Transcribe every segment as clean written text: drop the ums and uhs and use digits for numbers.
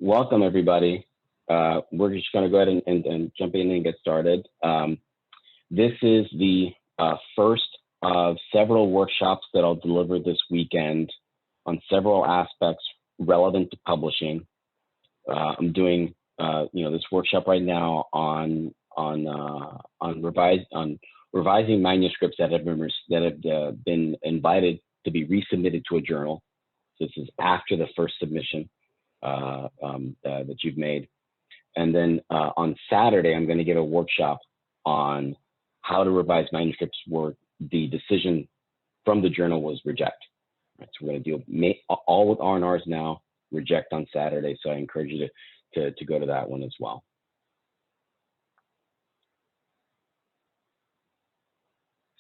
welcome everybody. We're just going to go ahead and jump in and get started. This is the first of several workshops that I'll deliver this weekend on several aspects relevant to publishing. I'm doing this workshop right now on revising manuscripts that have been invited to be resubmitted to a journal. So this is after the first submission that you've made. And then on Saturday, I'm going to give a workshop on how to revise manuscripts where the decision from the journal was reject. Right, so we're going to deal all with R&Rs now, reject on Saturday. So I encourage you to go to that one as well.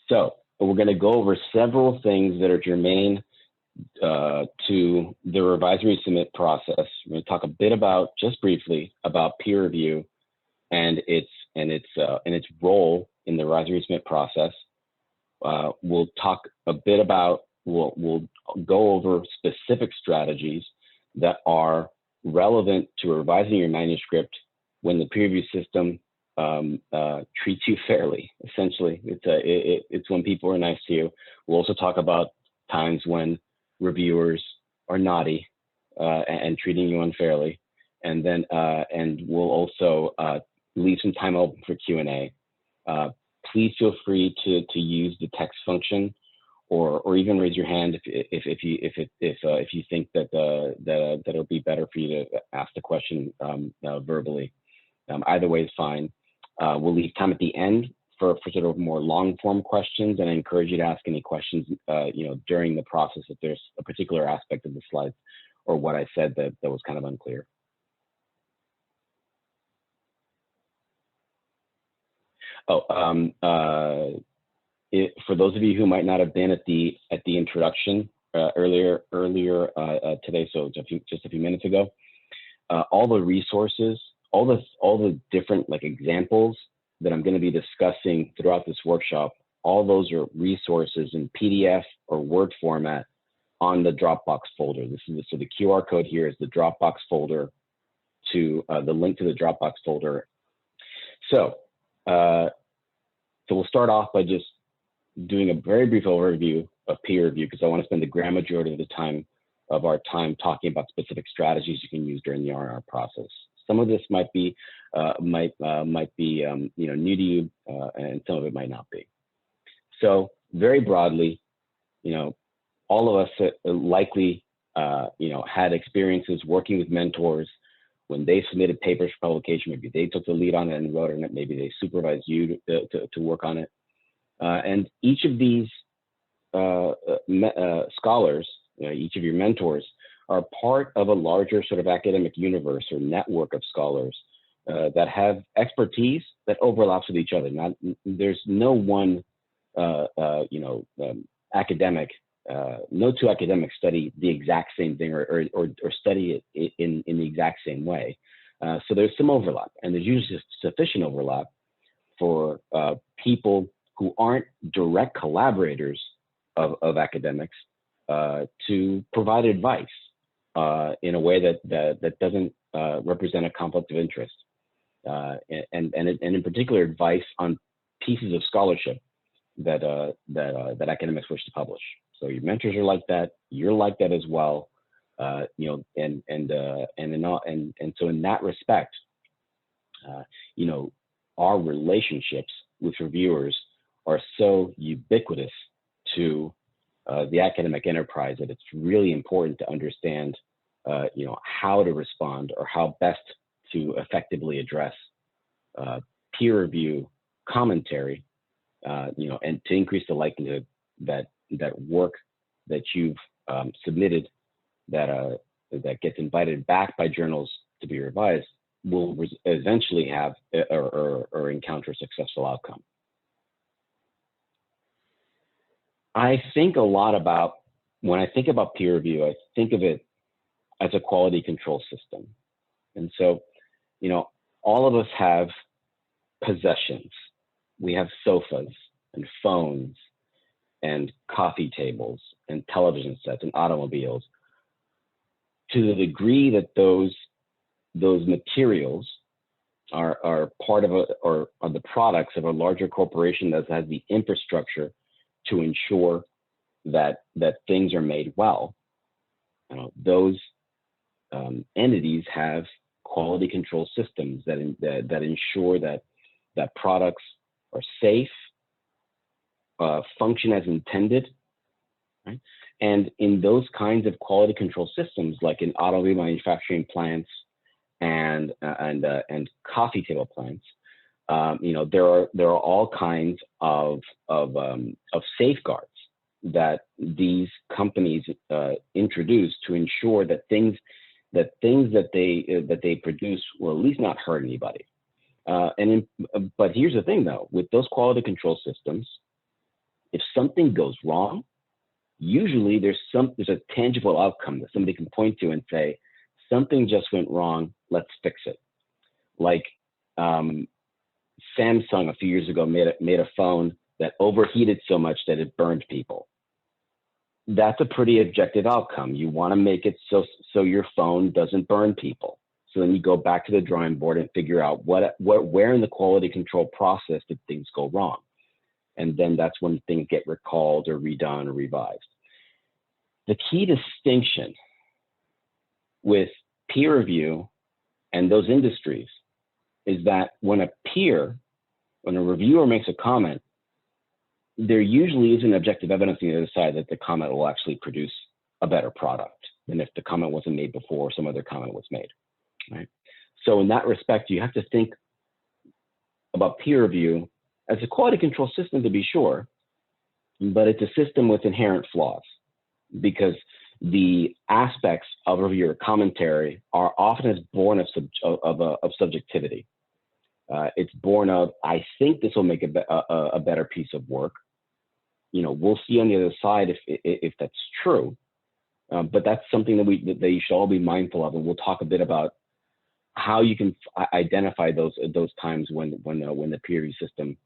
So we're going to go over several things that are germane to the revise and resubmit process. We're going to talk a bit about, just briefly, about peer review and its role in the revise and resubmit process. We'll talk a bit about, we'll go over specific strategies that are relevant to revising your manuscript when the peer review system treats you fairly. Essentially, it's when people are nice to you. We'll also talk about times when reviewers are naughty and treating you unfairly, and then we'll also leave some time open for Q&A. Please feel free to use the text function, or even raise your hand if you think that it'll be better for you to ask the question verbally. Either way is fine. We'll leave time at the end for sort of more long form questions, and I encourage you to ask any questions during the process if there's a particular aspect of the slides or what I said that was kind of unclear. For those of you who might not have been at the introduction earlier today, so just a few minutes ago, all the resources, all the different examples that I'm going to be discussing throughout this workshop, all those are resources in PDF or Word format on the Dropbox folder. So the QR code here is the Dropbox folder to the link to the Dropbox folder. So we'll start off by just doing a very brief overview of peer review, because I want to spend the grand majority of our time talking about specific strategies you can use during the R&R process. Some of this might be new to you, and some of it might not be. So very broadly, all of us likely had experiences working with mentors when they submitted papers for publication. Maybe they took the lead on it and wrote on it. Maybe they supervised you to work on it. And each of these scholars, each of your mentors, are part of a larger sort of academic universe or network of scholars that have expertise that overlaps with each other. There's no one, academic, no two academics study the exact same thing or study it in the exact same way. So there's some overlap, and there's usually sufficient overlap for people who aren't direct collaborators of academics to provide advice in a way that doesn't represent a conflict of interest, and in particular advice on pieces of scholarship that academics wish to publish. So your mentors are like that. You're like that as well, and so in that respect, our relationships with reviewers are so ubiquitous to the academic enterprise that it's really important to understand, how to respond or how best to effectively address peer review commentary, and to increase the likelihood that work that you've submitted that gets invited back by journals to be revised will eventually have or encounter a successful outcome. I think a lot about, when I think about peer review, I think of it as a quality control system. And so, all of us have possessions. We have sofas and phones and coffee tables and television sets and automobiles. To the degree that those those materials are part of or are the products of a larger corporation that has the infrastructure to ensure that things are made well. Those entities have quality control systems that ensure that products are safe, function as intended, right? And in those kinds of quality control systems, like in automobile manufacturing plants and coffee table plants, there are all kinds of safeguards that these companies introduce to ensure that things that they produce will at least not hurt anybody. But here's the thing, though, with those quality control systems, if something goes wrong, usually there's a tangible outcome that somebody can point to and say, something just went wrong, let's fix it. Like Samsung a few years ago made a phone that overheated so much that it burned people. That's a pretty objective outcome. You want to make it so your phone doesn't burn people. So then you go back to the drawing board and figure out where in the quality control process did things go wrong. And then that's when things get recalled or redone or revised. The key distinction with peer review and those industries is that when a reviewer makes a comment, there usually isn't objective evidence on the other side that the comment will actually produce a better product than if the comment wasn't made before some other comment was made, right? So in that respect, you have to think about peer review as a quality control system, to be sure, but it's a system with inherent flaws because the aspects of reviewer commentary are often as born of subjectivity. It's born of, I think this will make a better piece of work. We'll see on the other side if that's true. But that's something that you should all be mindful of, and we'll talk a bit about how you can identify those times when the peer review system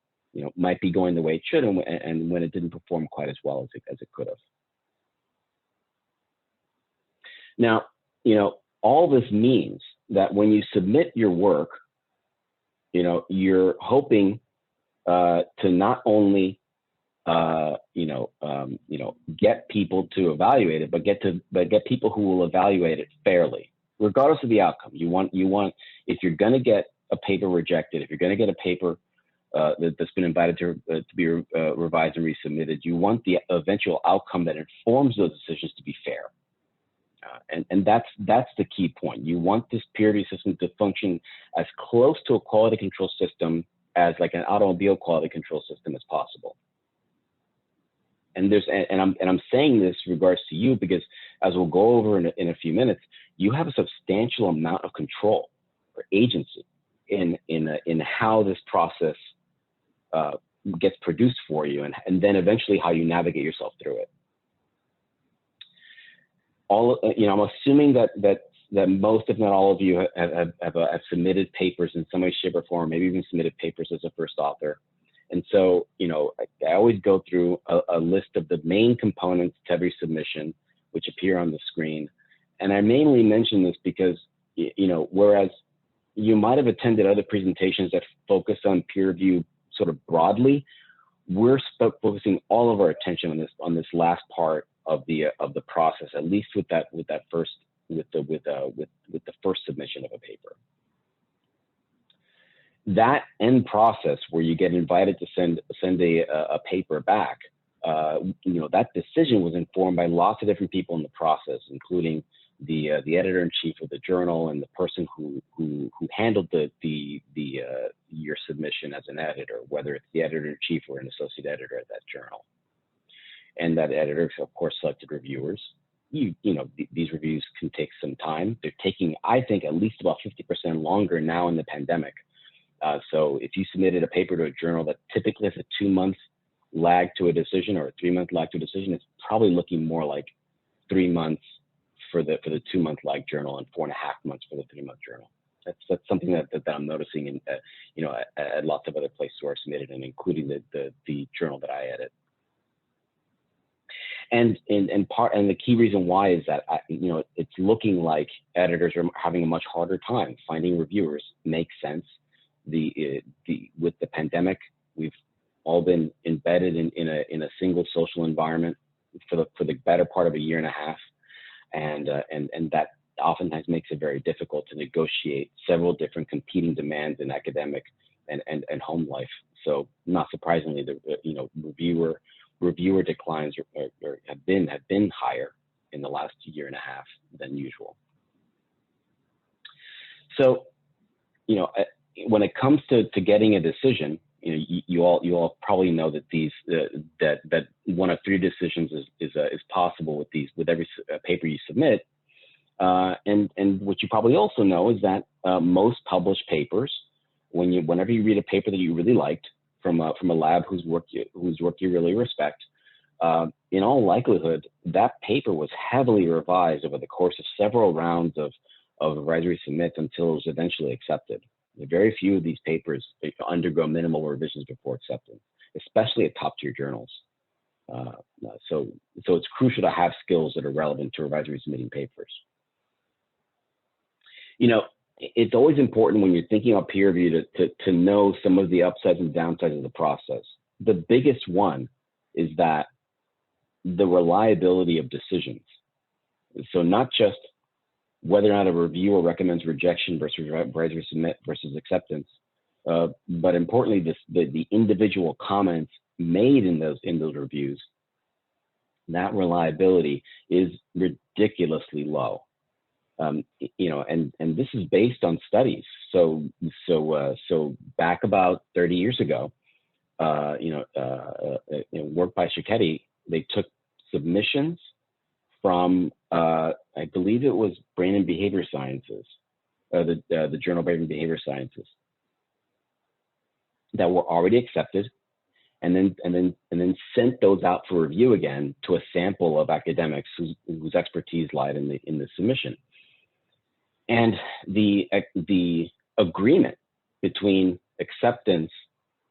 might be going the way it should, and when it didn't perform quite as well as it could have. Now, all this means that when you submit your work, you're hoping to not only get people to evaluate it, but get people who will evaluate it fairly, regardless of the outcome. You want if you're going to get a paper rejected, if you're going to get a paper that's been invited to be revised and resubmitted, you want the eventual outcome that informs those decisions to be fair. And that's the key point. You want this peer review system to function as close to a quality control system as like an automobile quality control system as possible. And I'm saying this in regards to you because, as we'll go over in a few minutes, you have a substantial amount of control or agency in how this process gets produced for you, and then eventually how you navigate yourself through it. I'm assuming that most, if not all of you, have submitted papers in some way, shape, or form, maybe even submitted papers as a first author. And so, I always go through a list of the main components to every submission, which appear on the screen. And I mainly mention this because, whereas you might have attended other presentations that focus on peer review sort of broadly, we're focusing all of our attention on this last part of the process, at least with the first submission of a paper. That end process where you get invited to send a paper back, that decision was informed by lots of different people in the process, including the editor-in-chief of the journal and the person who handled your submission as an editor, whether it's the editor-in-chief or an associate editor at that journal. And that editor, of course, selected reviewers. These reviews can take some time. They're taking, I think, at least about 50% longer now in the pandemic. So if you submitted a paper to a journal that typically has a 2-month lag to a decision or a 3-month lag to a decision, it's probably looking more like 3 months for the 2-month lag journal and 4.5 months for the 3-month journal. That's something that I'm noticing in at lots of other places where I submitted, and including the journal that I edit. And the key reason why is that, it's looking like editors are having a much harder time finding reviewers. Makes sense. With the pandemic, we've all been embedded in a single social environment for the better part of a year and a half, and that oftentimes makes it very difficult to negotiate several different competing demands in academic and home life. So not surprisingly, reviewer declines have been higher in the last year and a half than usual. So, when it comes to getting a decision, you all probably know that that one of three decisions is possible with every paper you submit. And what you probably also know is that most published papers, whenever you read a paper that you really liked from a lab whose work you really respect, in all likelihood, that paper was heavily revised over the course of several rounds of advisory submits until it was eventually accepted. Very few of these papers undergo minimal revisions before acceptance, especially at top-tier journals. So it's crucial to have skills that are relevant to advisory submitting papers. It's always important when you're thinking about peer review to know some of the upsides and downsides of the process. The biggest one is that the reliability of decisions. So not just whether or not a reviewer recommends rejection versus advisory submit versus acceptance, but importantly, the individual comments made in those reviews, that reliability is ridiculously low. And this is based on studies. So back about 30 years ago, work by Cicchetti, they took submissions from I believe it was Brain and Behavior Sciences, the Journal of Brain and Behavior Sciences, that were already accepted, and then sent those out for review again to a sample of academics whose expertise lied in the submission. And the agreement between acceptance,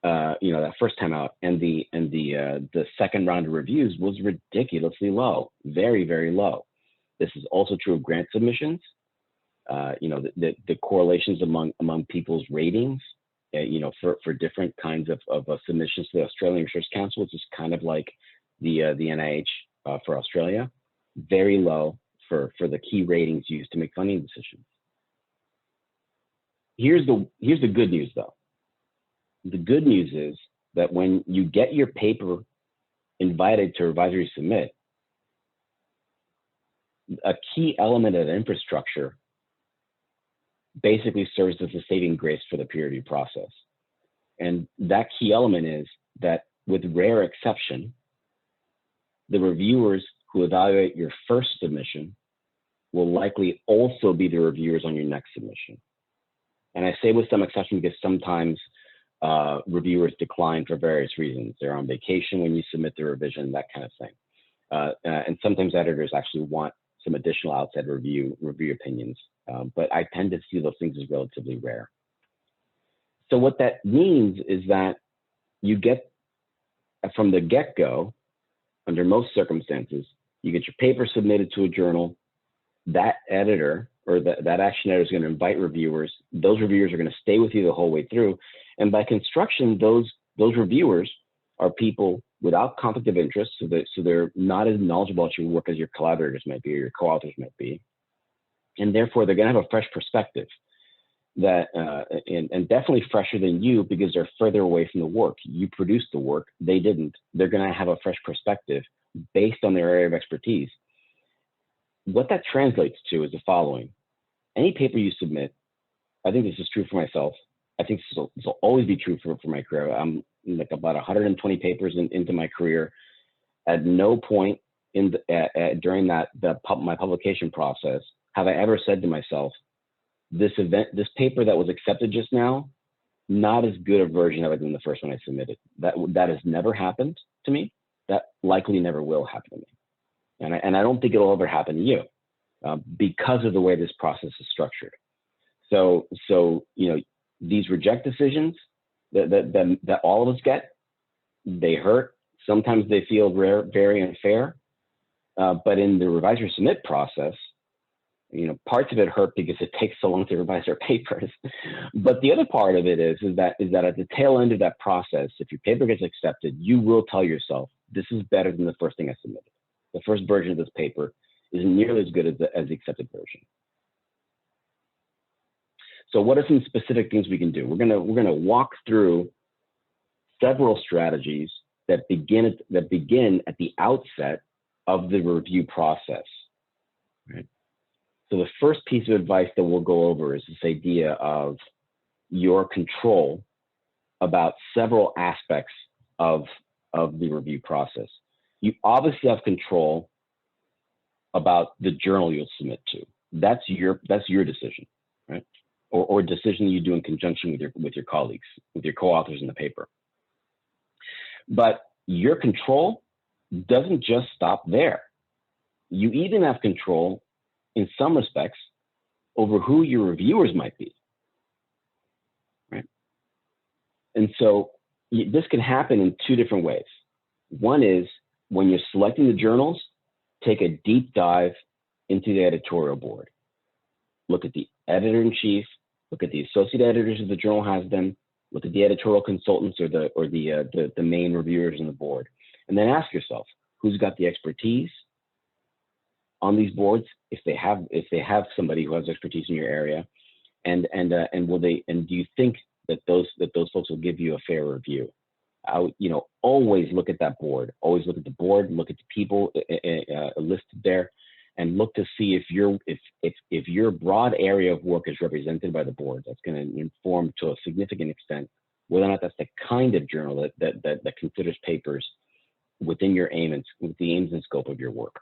that first time out, and the second round of reviews was ridiculously low, very, very low. This is also true of grant submissions. The correlations among people's ratings, for different kinds of submissions to the Australian Research Council, which is kind of like the NIH for Australia, very low for the key ratings used to make funding decisions. Here's the good news, though. The good news is that when you get your paper invited to advisory submit, a key element of the infrastructure basically serves as a saving grace for the peer review process. And that key element is that, with rare exception, the reviewers who evaluate your first submission will likely also be the reviewers on your next submission. And I say with some exception because sometimes reviewers decline for various reasons. They're on vacation when you submit the revision, that kind of thing. And sometimes editors actually want some additional outside review opinions, but I tend to see those things as relatively rare. So what that means is that you get, from the get-go, under most circumstances, you get your paper submitted to a journal. That editor or that action editor is going to invite reviewers. Those reviewers are going to stay with you the whole way through. And by construction, those reviewers are people without conflict of interest, so they're not as knowledgeable about your work as your collaborators might be or your co-authors might be. And therefore, they're going to have a fresh perspective that, and definitely fresher than you because they're further away from the work. You produced the work, they didn't. They're going to have a fresh perspective based on their area of expertise. What that translates to is the following. Any paper you submit, I think this is true for myself. I think this will always be true for my career. I'm like about 120 papers into my career. At no point during my publication process have I ever said to myself, this paper that was accepted just now, not as good a version of it than the first one I submitted. That has never happened to me. That likely never will happen to me. And I don't think it'll ever happen to you because of the way this process is structured. So these reject decisions that all of us get, they hurt. Sometimes they feel very unfair. But in the revise or submit process, parts of it hurt because it takes so long to revise our papers. But the other part of it is that at the tail end of that process, if your paper gets accepted, you will tell yourself, this is better than the first thing I submitted. The first version of this paper isn't nearly as good as the accepted version. So what are some specific things we can do? We're gonna walk through several strategies that begin at the outset of the review process. Right? So the first piece of advice that we'll go over is this idea of your control about several aspects of the review process. You obviously have control about the journal you'll submit to. That's your decision, right? Or decision you do in conjunction with your colleagues, with your co-authors in the paper. But your control doesn't just stop there. You even have control, in some respects, over who your reviewers might be, right? And so this can happen in two different ways. One is when you're selecting the journals, take a deep dive into the editorial board. Look at the editor-in-chief, look at the associate editors if the journal has them, look at the editorial consultants or the main reviewers on the board, and then ask yourself, who's got the expertise on these boards, if they have somebody who has expertise in your area, and do you think that those folks will give you a fair review? Always look at that board. Always look at the board. Look at the people listed there, and look to see if your broad area of work is represented by the board. That's going to inform to a significant extent whether or not that's the kind of journal that considers papers within your aims and scope of your work.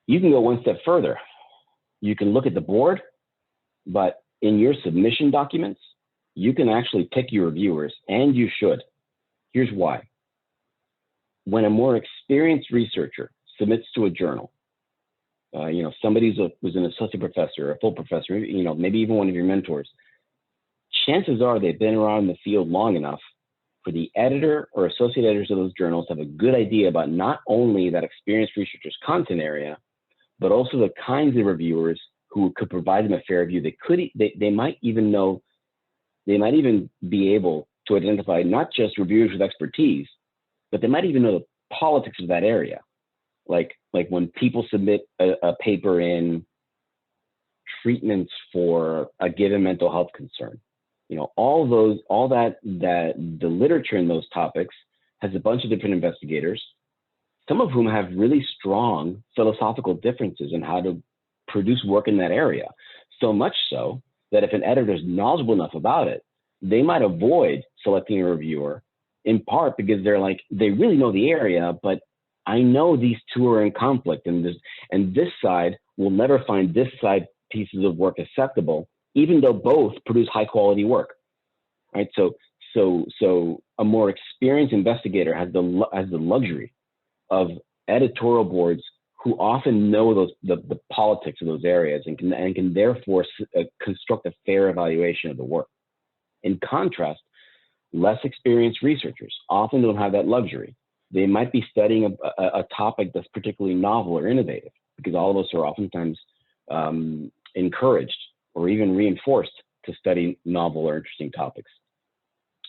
You can go one step further. You can look at the board, but in your submission documents, you can actually pick your reviewers, and you should. Here's why. When a more experienced researcher submits to a journal, somebody who's an associate professor, a full professor, maybe even one of your mentors, chances are they've been around the field long enough for the editor or associate editors of those journals to have a good idea about not only that experienced researcher's content area, but also the kinds of reviewers who could provide them a fair review. They might even be able to identify not just reviewers with expertise, but they might even know the politics of that area. Like when people submit a paper in treatments for a given mental health concern, all that the literature in those topics has a bunch of different investigators, some of whom have really strong philosophical differences in how to produce work in that area. So much so that if an editor is knowledgeable enough about it, they might avoid selecting a reviewer, in part because they really know the area, but I know these two are in conflict, and this side will never find this side pieces of work acceptable, even though both produce high quality work, right? So a more experienced investigator has the luxury of editorial boards who often know the politics of those areas and can therefore construct a fair evaluation of the work. In contrast, less experienced researchers often don't have that luxury. They might be studying a topic that's particularly novel or innovative, because all of us are oftentimes encouraged or even reinforced to study novel or interesting topics.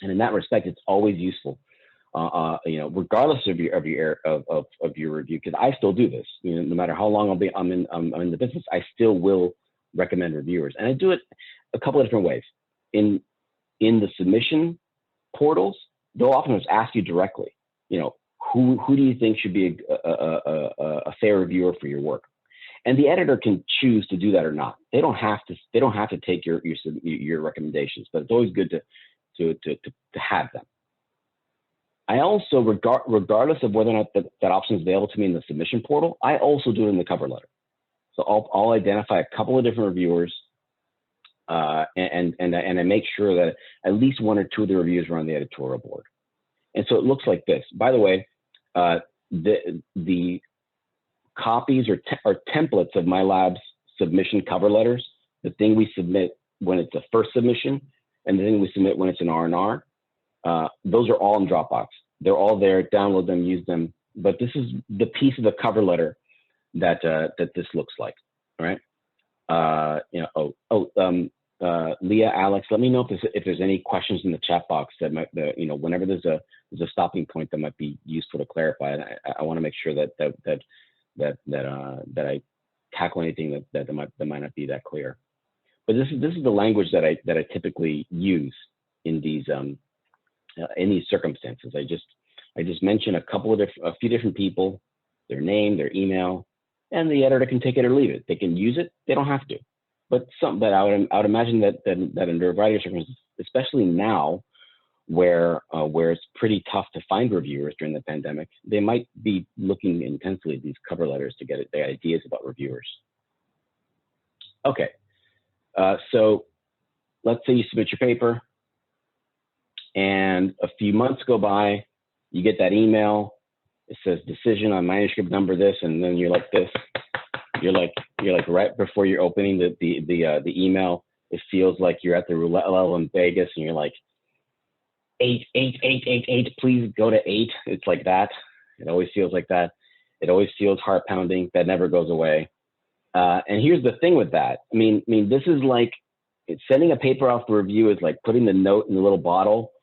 And in that respect, it's always useful, regardless of your review, because I still do this. No matter how long I'm in the business, I still will recommend reviewers, and I do it a couple of different ways. In the submission portals, they'll often just ask you directly, who do you think should be a fair reviewer for your work? And the editor can choose to do that or not. They don't have to take your recommendations, but it's always good to have them. I also, regardless of whether or not that option is available to me in the submission portal, I also do it in the cover letter. So I'll identify a couple of different reviewers, and I make sure that at least one or two of the reviews are on the editorial board. And so it looks like this. By the way, the copies or templates of my lab's submission cover letters, the thing we submit when it's a first submission and the thing we submit when it's an R&R, those are all in Dropbox. They're all there. Download them, use them. But this is the piece of the cover letter that that this looks like. All right. Leah, Alex, let me know if there's any questions in the chat box that might, whenever there's a stopping point that might be useful to clarify. And I want to make sure that I tackle anything that might not be that clear. But this is the language that I typically use in these circumstances. I just mention a few different people, their name, their email, and the editor can take it or leave it. They can use it. They don't have to. But I would imagine that under a variety of circumstances, especially now, where it's pretty tough to find reviewers during the pandemic, they might be looking intensely at these cover letters to get their ideas about reviewers. Okay, so let's say you submit your paper, and a few months go by, you get that email. It says decision on manuscript number this, and then you're like this. You're like right before you're opening the email, it feels like you're at the roulette level in Vegas, and you're like 8, please go to 8. It's like that. It always feels like that. It always feels heart pounding. That never goes away. And here's the thing with that. I mean, this is like sending a paper off for review is like putting the note in the little bottle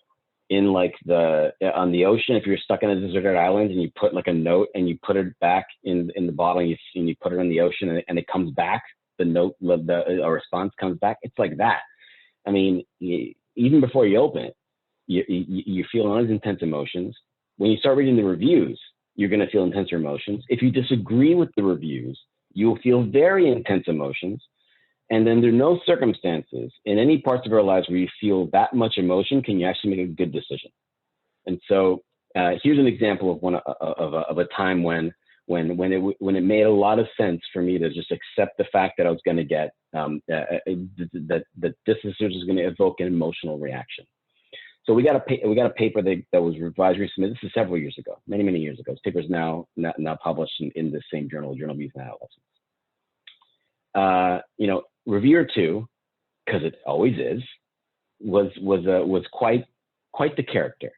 in like on the ocean. If you're stuck in a deserted island and you put like a note and you put it back in the bottle and you put it in the ocean and it comes back, the note, a response comes back. It's like that. I mean, even before you open it, you feel all these intense emotions. When you start reading the reviews, you're going to feel intense emotions. If you disagree with the reviews, you'll feel very intense emotions. And then there are no circumstances in any parts of our lives where you feel that much emotion can you actually make a good decision. And so here's an example of a time when it made a lot of sense for me to just accept the fact that I was going to get that this decision is going to evoke an emotional reaction. So we got a paper that was revised recently. This is several years ago, many years ago. This paper is now published in the same journal, Journal of Youth and Adolescence. Reviewer 2, because it always is, was quite the character.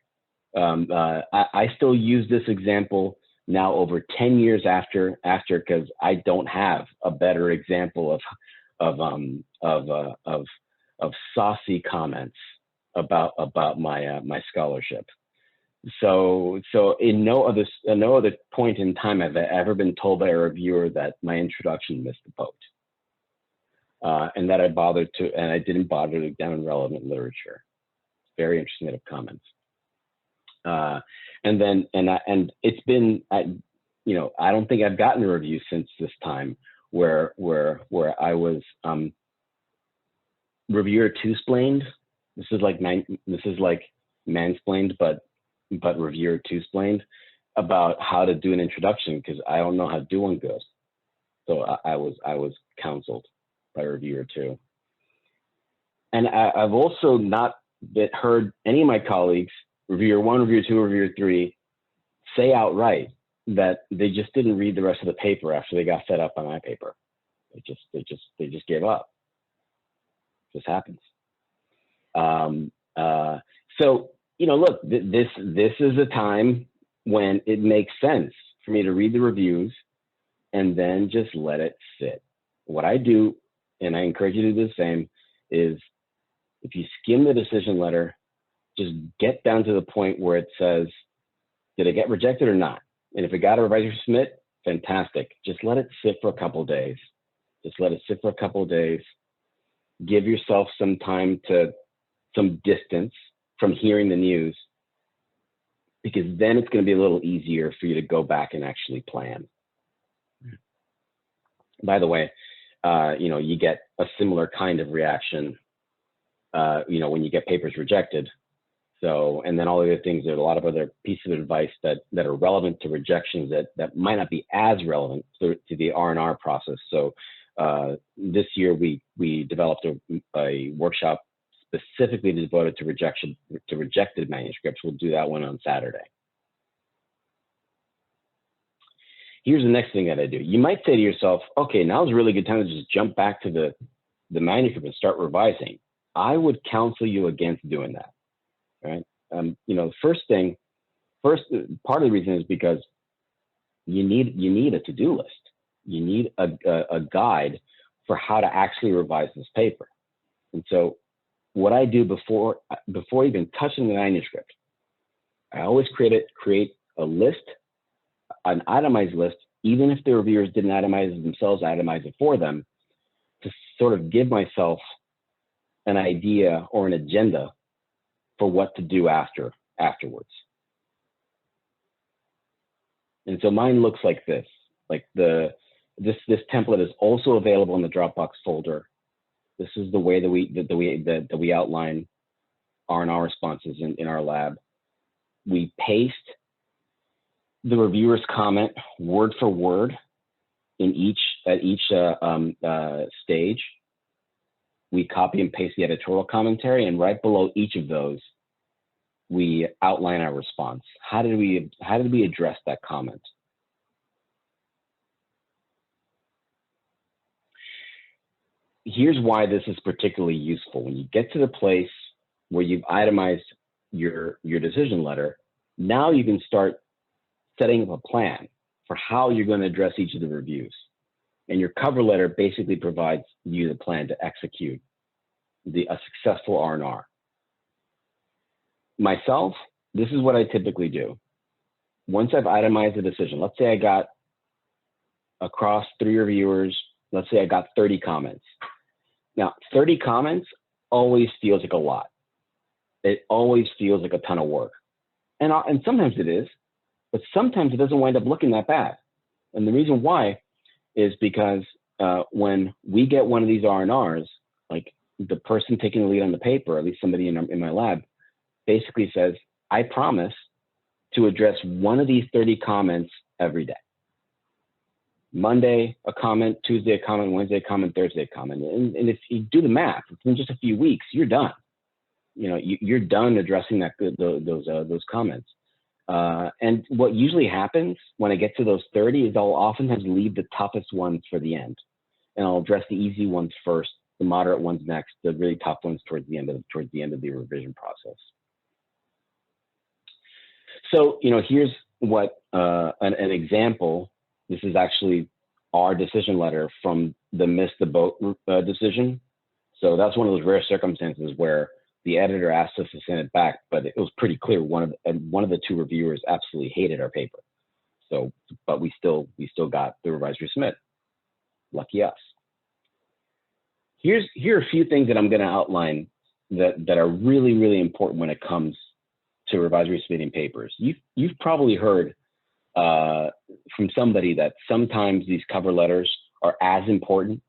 I still use this example now over 10 years after, because I don't have a better example of saucy comments about my scholarship. So in no other point in time have I ever been told by a reviewer that my introduction missed the boat. And that I didn't bother to examine relevant literature. Very interesting set of comments. And it's been, I don't think I've gotten a review since this time where I was reviewer 2-splained. This is like mansplained, but reviewer 2-splained about how to do an introduction, because I don't know how to do one good. So I was counseled by reviewer 2. And I've also not heard any of my colleagues, reviewer 1, reviewer 2, reviewer 3, say outright that they just didn't read the rest of the paper after they got fed up on my paper. They just gave up. It just happens. So look, this is a time when it makes sense for me to read the reviews and then just let it sit. What I do, and I encourage you to do the same, is if you skim the decision letter, just get down to the point where it says, did it get rejected or not? And if it got a revised resubmit, fantastic. Just let it sit for a couple of days. Give yourself some time some distance from hearing the news, because then it's going to be a little easier for you to go back and actually plan. By the way, you get a similar kind of reaction, when you get papers rejected. So, and then all the other things, there's a lot of other pieces of advice that are relevant to rejections that might not be as relevant to the R&R process. So this year we developed a workshop specifically devoted to rejected manuscripts. We'll do that one on Saturday. Here's the next thing that I do. You might say to yourself, okay, now's a really good time to just jump back to the manuscript and start revising. I would counsel you against doing that, right? The first thing First, part of the reason is because you need a to-do list. You need a guide for how to actually revise this paper. And so what I do before even touching the manuscript, I always create a list, an itemized list, even if the reviewers didn't itemize it themselves, I itemize it for them, to sort of give myself an idea or an agenda for what to do afterwards. And so mine looks like this. Like this template is also available in the Dropbox folder. This is the way that we outline R&R responses in our lab. We paste the reviewer's comment word for word at each stage. We copy and paste the editorial commentary, and right below each of those, we outline our response. How did we address that comment? Here's why this is particularly useful. When you get to the place where you've itemized your decision letter, now you can start setting up a plan for how you're going to address each of the reviews. And your cover letter basically provides you the plan to execute a successful R&R. Myself, this is what I typically do. Once I've itemized the decision, let's say I got across 3 reviewers, let's say I got 30 comments. Now, 30 comments always feels like a lot. It always feels like a ton of work. And sometimes it is, but sometimes it doesn't wind up looking that bad. And the reason why is because when we get one of these R&Rs, like the person taking the lead on the paper, at least somebody in my lab, basically says, I promise to address one of these 30 comments every day. Monday, a comment, Tuesday, a comment, Wednesday, a comment, Thursday, a comment. And if you do the math, in just a few weeks, you're done. You know, you're done addressing those comments. And what usually happens when I get to those 30 is I'll oftentimes leave the toughest ones for the end. And I'll address the easy ones first, the moderate ones next, the really tough ones towards the end of the revision process. So, you know, here's what an example. This is actually our decision letter from the Miss the Boat decision. So that's one of those rare circumstances where the editor asked us to send it back, but it was pretty clear one of the 2 reviewers absolutely hated our paper. So, but we still got the revised resubmit. Lucky us. Here are a few things that I'm going to outline that are really, really important when it comes to revised resubmitting papers. You've probably heard from somebody that sometimes these cover letters are as important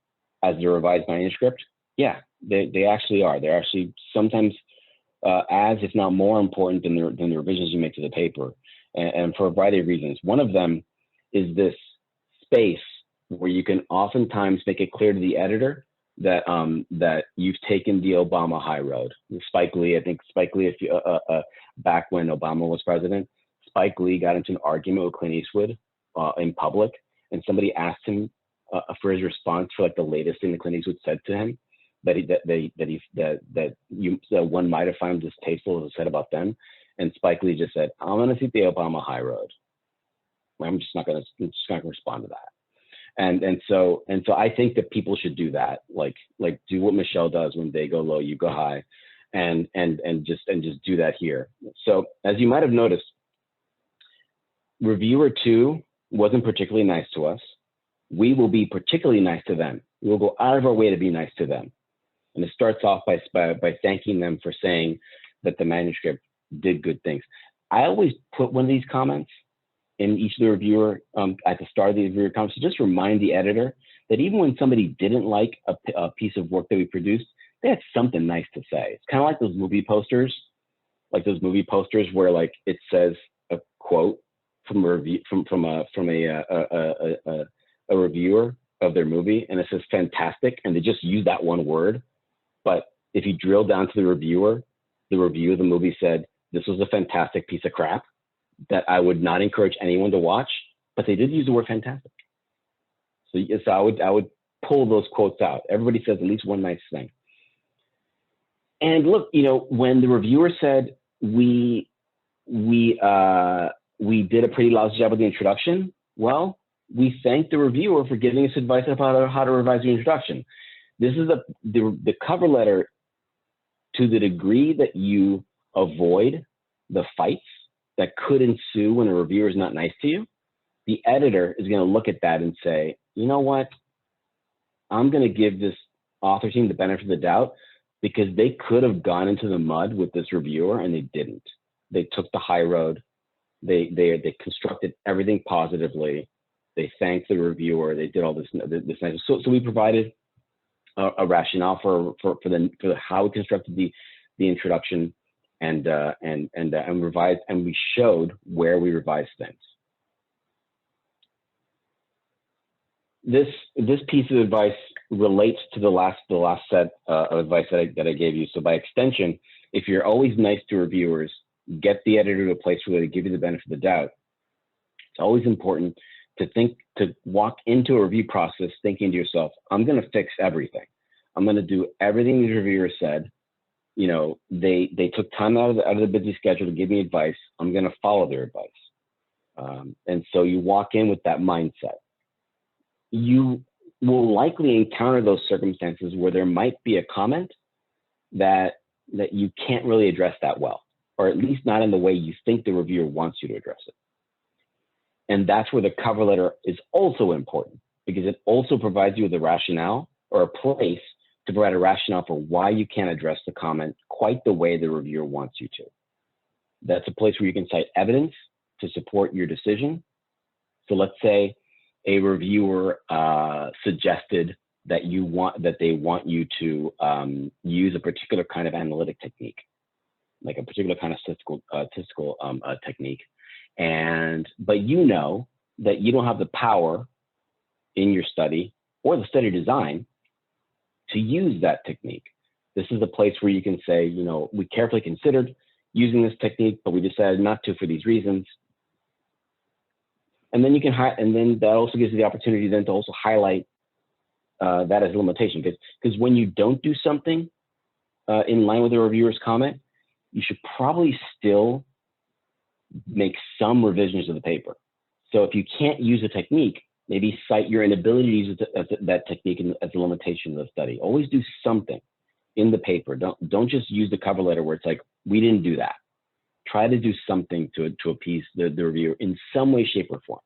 as the revised manuscript. Yeah, they actually are. They're actually sometimes as, if not more important than the revisions you make to the paper, and for a variety of reasons. One of them is this space where you can oftentimes make it clear to the editor that that you've taken the Obama high road. Spike Lee, I think Spike Lee, back when Obama was president, Spike Lee got into an argument with Clint Eastwood in public, and somebody asked him for his response for like the latest thing that Clint Eastwood said to him that one might have found distasteful as said about them, and Spike Lee just said, "I'm going to take the Obama high road. I'm just not going to respond to that." And so I think that people should do that, like do what Michelle does when they go low, you go high, and just do that here. So as you might have noticed, reviewer 2 wasn't particularly nice to us. We will be particularly nice to them. We will go out of our way to be nice to them. And it starts off by thanking them for saying that the manuscript did good things. I always put one of these comments in each of the reviewer at the start of the reviewer comments to just remind the editor that even when somebody didn't like a piece of work that we produced, they had something nice to say. It's kind of like those movie posters, where like it says a quote from a review from a reviewer of their movie, and it says fantastic, and they just use that one word. But if you drill down to the review of the movie said, "This was a fantastic piece of crap that I would not encourage anyone to watch," but they did use the word fantastic. So I would pull those quotes out. Everybody says at least one nice thing. And look, you know, when the reviewer said we we did a pretty lousy job with the introduction. Well, we thank the reviewer for giving us advice about how to revise the introduction. This is the cover letter. To the degree that you avoid the fights that could ensue when a reviewer is not nice to you, the editor is going to look at that and say, you know what, I'm going to give this author team the benefit of the doubt because they could have gone into the mud with this reviewer and they didn't. They took the high road. They constructed everything positively. They thanked the reviewer. They did all this nice. So we provided a rationale for how we constructed the introduction and revised, and we showed where we revised things. This piece of advice relates to the last set of advice that I gave you. So by extension, if you're always nice to reviewers, get the editor to a place where they give you the benefit of the doubt. It's always important to walk into a review process thinking to yourself, I'm going to fix everything. I'm going to do everything the reviewer said. You know, they took time out of the busy schedule to give me advice. I'm going to follow their advice. And so you walk in with that mindset. You will likely encounter those circumstances where there might be a comment that you can't really address that well, or at least not in the way you think the reviewer wants you to address it. And that's where the cover letter is also important, because it also provides you with a rationale or a place to provide a rationale for why you can't address the comment quite the way the reviewer wants you to. That's a place where you can cite evidence to support your decision. So let's say a reviewer suggested that they want you to use a particular kind of analytic technique, like a particular kind of statistical technique. But you know that you don't have the power in your study or the study design to use that technique. This is a place where you can say, you know, we carefully considered using this technique, but we decided not to for these reasons. And then that also gives you the opportunity then to also highlight that as a limitation, because when you don't do something in line with the reviewer's comment, you should probably still make some revisions to the paper. So if you can't use a technique, maybe cite your inability to use that technique as a limitation of the study. Always do something in the paper. Don't just use the cover letter where it's like, we didn't do that. Try to do something to appease the reviewer in some way, shape, or form.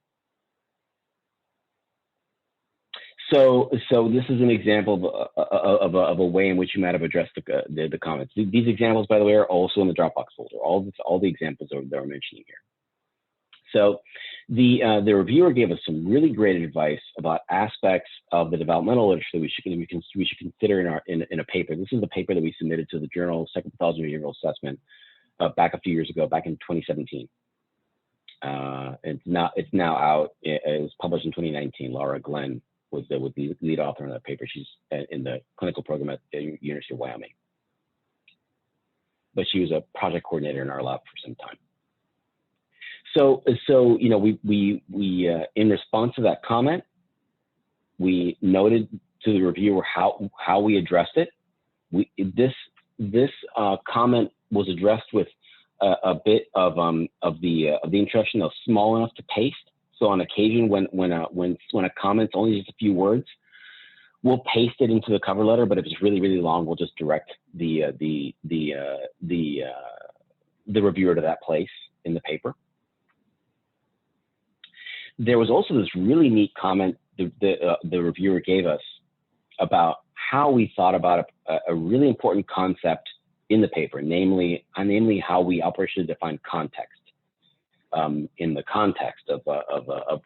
So this is an example of a way in which you might have addressed the comments. These examples, by the way, are also in the Dropbox folder. All the examples that we're mentioning here. So the reviewer gave us some really great advice about aspects of the developmental literature that we should consider in a paper. This is the paper that we submitted to the journal Psychopathology and Behavioral Assessment back a few years ago, back in 2017. It's now out. It was published in 2019. Laura Glenn was the lead author on that paper. She's in the clinical program at the University of Wyoming, but she was a project coordinator in our lab for some time. So you know, we in response to that comment, we noted to the reviewer how we addressed it. This comment was addressed with a bit of the introduction that was small enough to paste. So on occasion, when a comment's only just a few words, we'll paste it into the cover letter. But if it's really, really long, we'll just direct the reviewer to that place in the paper. There was also this really neat comment the reviewer gave us about how we thought about a really important concept in the paper, namely how we operationally define context in the context of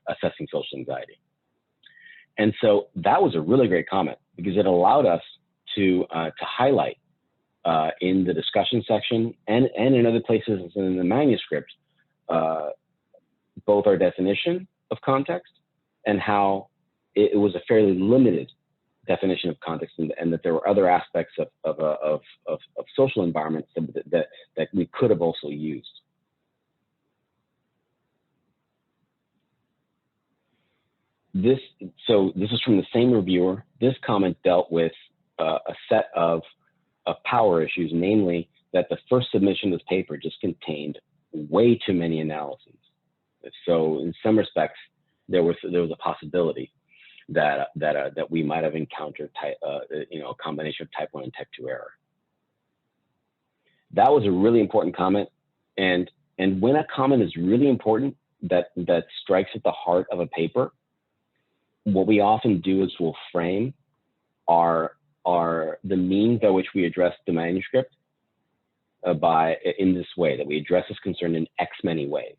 assessing social anxiety. And so that was a really great comment because it allowed us to highlight in the discussion section and in other places in the manuscript both our definition of context and how it was a fairly limited definition of context, and that there were other aspects of social environments that we could have also used. This is from the same reviewer. This comment dealt with a set of power issues, namely that the first submission of this paper just contained way too many analyses. So in some respects, there was a possibility that we might have encountered a combination of type 1 and type 2 error. That was a really important comment, and when a comment is really important that strikes at the heart of a paper, what we often do is we'll frame the means by which we address the manuscript in this way, that we address this concern in X many ways.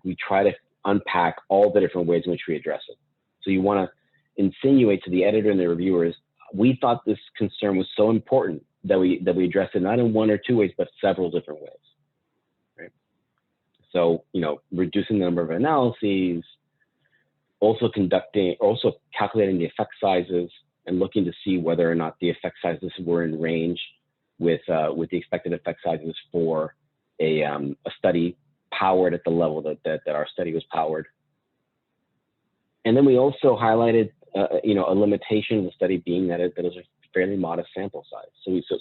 We try to unpack all the different ways in which we address it. So you want to insinuate to the editor and the reviewers, we thought this concern was so important that we addressed it not in one or two ways, but several different ways. Right? So, reducing the number of analyses, also calculating the effect sizes and looking to see whether or not the effect sizes were in range with the expected effect sizes for a study powered at the level that our study was powered. And then we also highlighted, a limitation of the study being that it is a fairly modest sample size.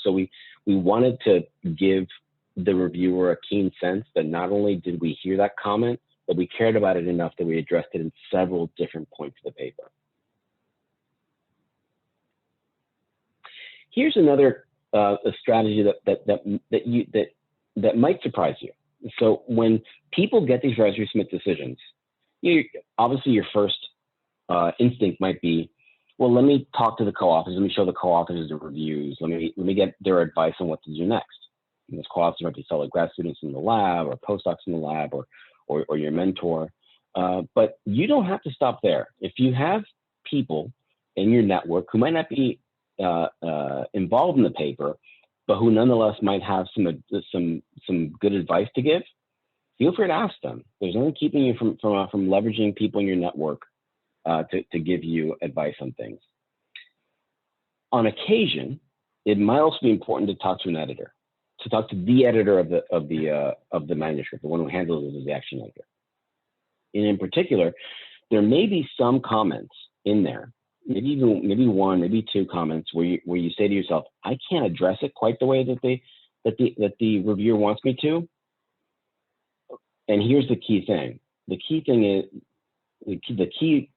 So we wanted to give the reviewer a keen sense that not only did we hear that comment, but we cared about it enough that we addressed it in several different points of the paper. Here's another a strategy that might surprise you. So when people get these Resubmit decisions, obviously your first instinct might be, well, let me talk to the co-authors. Let me show the co-authors the reviews. Let me get their advice on what to do next. And those co-authors might be fellow grad students in the lab or postdocs in the lab or your mentor. But you don't have to stop there. If you have people in your network who might not be involved in the paper, but who nonetheless might have some good advice to give, feel free to ask them. There's nothing keeping you from leveraging people in your network to give you advice on things. On occasion, it might also be important to talk to an editor, to talk to the editor of the manuscript, the one who handles it as the action editor. And in particular, there may be some comments in there, maybe one, maybe two comments where you say to yourself, I can't address it quite the way that the reviewer wants me to. And here's the key thing. The key thing is the key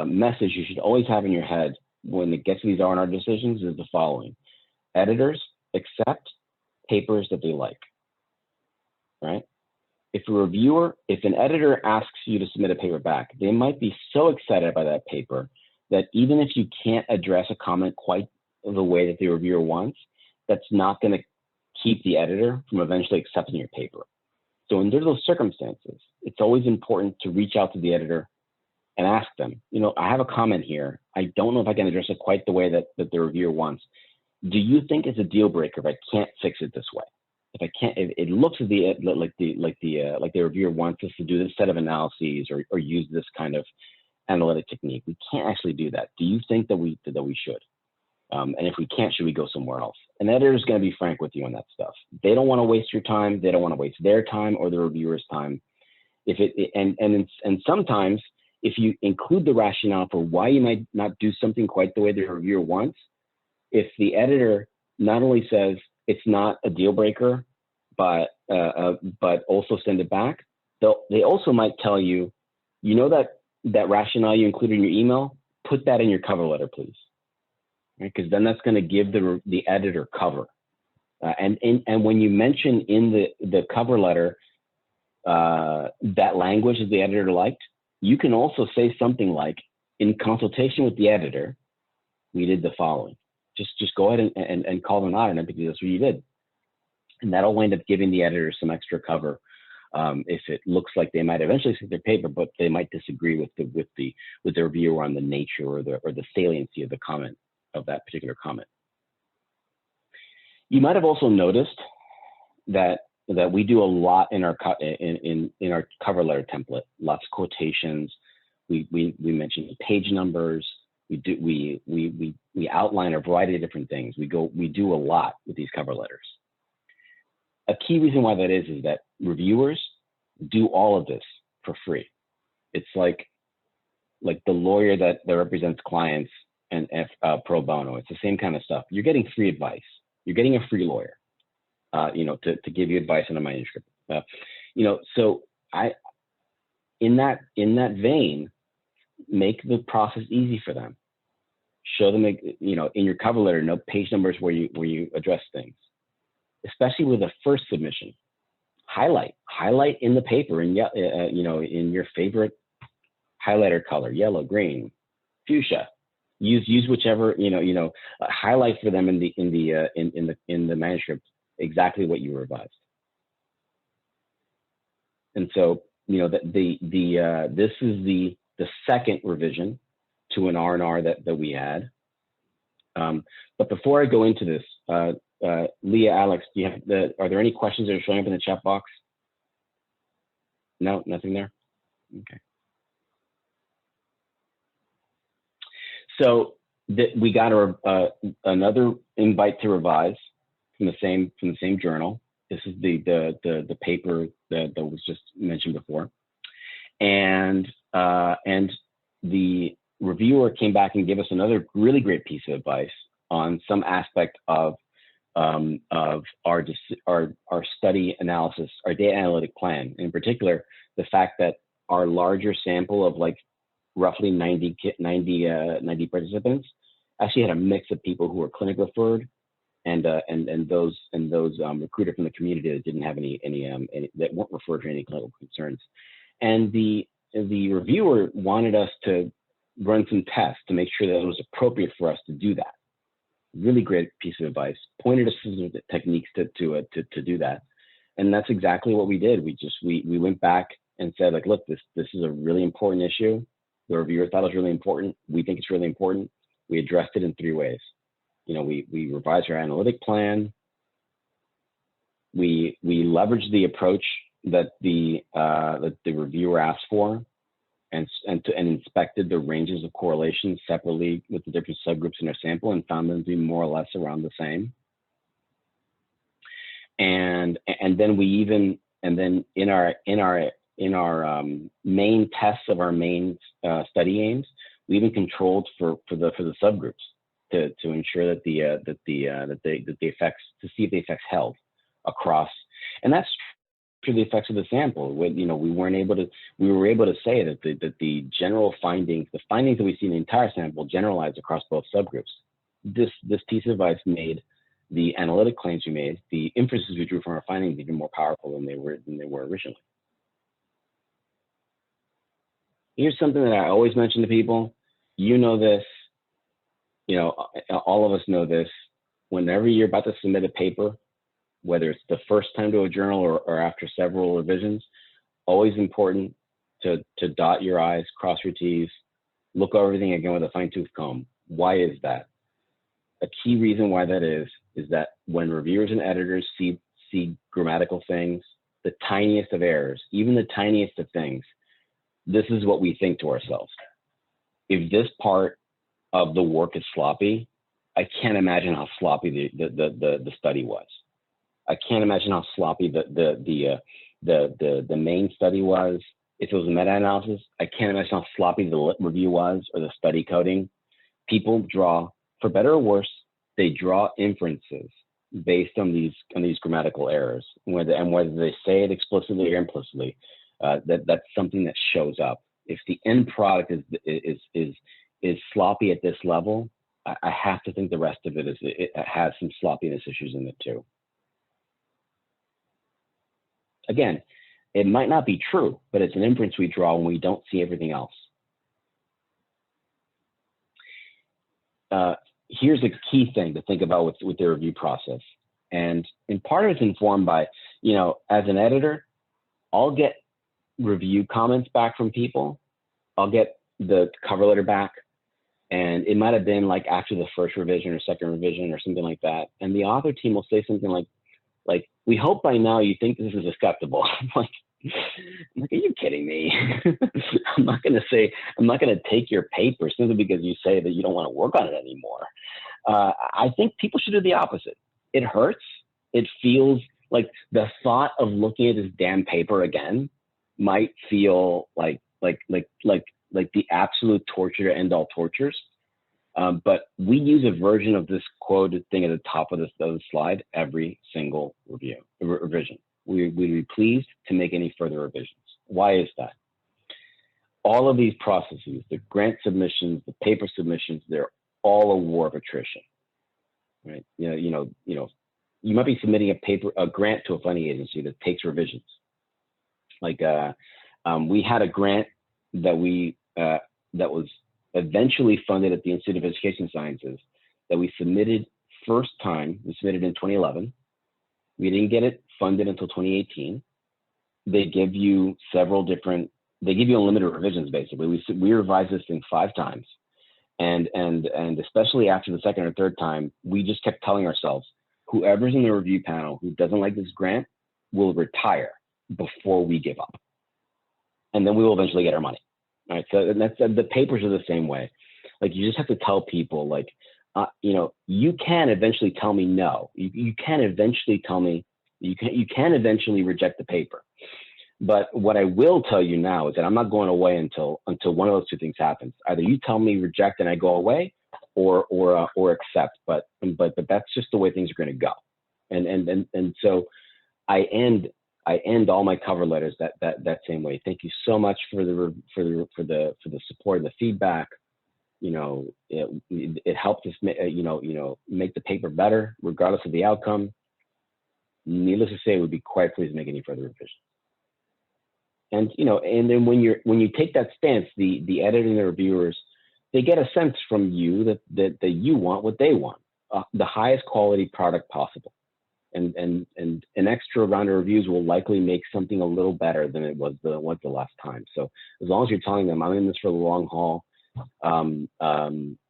message you should always have in your head when it gets to these R&R decisions is the following: editors accept papers that they like, right? If an editor asks you to submit a paper back, they might be so excited by that paper that even if you can't address a comment quite the way that the reviewer wants, that's not going to keep the editor from eventually accepting your paper. So under those circumstances, it's always important to reach out to the editor and ask them, I have a comment here. I don't know if I can address it quite the way that the reviewer wants. Do you think it's a deal breaker if I can't fix it this way? If I can't, if it looks like the reviewer wants us to do this set of analyses or use this kind of analytic technique, we can't actually do that. Do you think that we should? And if we can't, should we go somewhere else? An editor is going to be frank with you on that stuff. They don't want to waste your time. They don't want to waste their time or the reviewer's time. And sometimes if you include the rationale for why you might not do something quite the way the reviewer wants, if the editor not only says it's not a deal breaker, but also send it back, they also might tell you, that rationale you included in your email, put that in your cover letter, please. Because then that's going to give the editor cover. And when you mention in the cover letter that language that the editor liked, you can also say something like, in consultation with the editor, we did the following. Just go ahead and call them out and because that's what you did. And that'll wind up giving the editor some extra cover if it looks like they might eventually see their paper, but they might disagree with the reviewer on the nature or the saliency of the comment, of that particular comment. You might have also noticed that we do a lot in our cover letter template. Lots of quotations. We mention page numbers. We outline a variety of different things. We do a lot with these cover letters. A key reason why that is that reviewers do all of this for free. It's like the lawyer that represents clients and pro bono. It's the same kind of stuff. You're getting free advice. You're getting a free lawyer, to give you advice on a manuscript. So in that vein, make the process easy for them. Show them, in your cover letter, note page numbers where you address things, especially with a first submission. Highlight in the paper, in your favorite highlighter color, yellow, green, fuchsia. Use whichever, highlight for them in the manuscript exactly what you revised. And so, this is the second revision to an R&R that we had. But before I go into this, Leah, Alex, are there any questions that are showing up in the chat box? No, nothing there? Okay. So we got another invite to revise from the same journal. This is the paper that was just mentioned before, and the reviewer came back and gave us another really great piece of advice on some aspect of our study analysis, our data analytic plan. In particular, the fact that our larger sample of like roughly 90 participants actually had a mix of people who were clinic referred and those recruited from the community that didn't have any that weren't referred for any clinical concerns. And the reviewer wanted us to run some tests to make sure that it was appropriate for us to do that. Really great piece of advice. Pointed us to some techniques to do that, and that's exactly what we did. We went back and said, like, look, this is a really important issue. The reviewer thought it was really important. We think it's really important. We addressed it in 3 ways. We revised our analytic plan. We leveraged the approach that the reviewer asked for, and inspected the ranges of correlation separately with the different subgroups in our sample, and found them to be more or less around the same. And then in our main tests of our main study aims, we even controlled for the subgroups to ensure that the effects, to see if the effects held across, and that's to the effects of the sample. We were able to say that the general findings, the findings that we see in the entire sample, generalized across both subgroups. This piece of advice made the analytic claims we made, the inferences we drew from our findings, even more powerful than they were originally. Here's something that I always mention to people. You know this. All of us know this. Whenever you're about to submit a paper, whether it's the first time to a journal or after several revisions, always important to dot your I's, cross your T's, look over everything again with a fine-tooth comb. Why is that? A key reason why that is that when reviewers and editors see grammatical things, the tiniest of errors, even the tiniest of things, this is what we think to ourselves. If this part of the work is sloppy, I can't imagine how sloppy the study was. I can't imagine how sloppy the main study was. If it was a meta-analysis, I can't imagine how sloppy the lit review was, or the study coding. People draw, for better or worse, they draw inferences based on these grammatical errors, whether they say it explicitly or implicitly. That's something that shows up. If the end product is sloppy at this level, I have to think the rest of it has some sloppiness issues in it too. Again, it might not be true, but it's an inference we draw when we don't see everything else. Here's a key thing to think about with the review process. And part of it's informed by, as an editor, I'll get review comments back from people. I'll get the cover letter back, and it might have been like after the first revision or second revision or something like that. And the author team will say something like, we hope by now you think this is acceptable. I'm like, are you kidding me? I'm not going to take your paper simply because you say that you don't want to work on it anymore. I think people should do the opposite. It hurts. It feels like the thought of looking at this damn paper again might feel like the absolute torture to end all tortures. But we use a version of this quoted thing at the top of the slide every single revision. we'd be pleased to make any further revisions. Why is that? All of these processes, the grant submissions, the paper submissions, they're all a war of attrition, right? You might be submitting a grant to a funding agency that takes revisions. Like we had a grant that was eventually funded at the Institute of Education Sciences that we submitted first time. We submitted in 2011. We didn't get it funded until 2018. They give you unlimited revisions, basically. We revised this thing 5 times. And especially after the second or third time, we just kept telling ourselves, whoever's in the review panel who doesn't like this grant will retire before we give up. And then we will eventually get our money. All right, so the papers are the same way. Like, you just have to tell people, like, you can eventually tell me no. You can eventually tell me, you can eventually reject the paper. But what I will tell you now is that I'm not going away until one of those 2 things happens. Either you tell me reject and I go away, or accept. But that's just the way things are going to go. And so I end all my cover letters that same way. Thank you so much for the support and the feedback. It helped us make the paper better regardless of the outcome. Needless to say, we'd be quite pleased to make any further revisions. And then when you take that stance, the editor and the reviewers, they get a sense from you that you want what they want, the highest quality product possible. And an extra round of reviews will likely make something a little better than it was the last time. So as long as you're telling them, I'm in this for the long haul.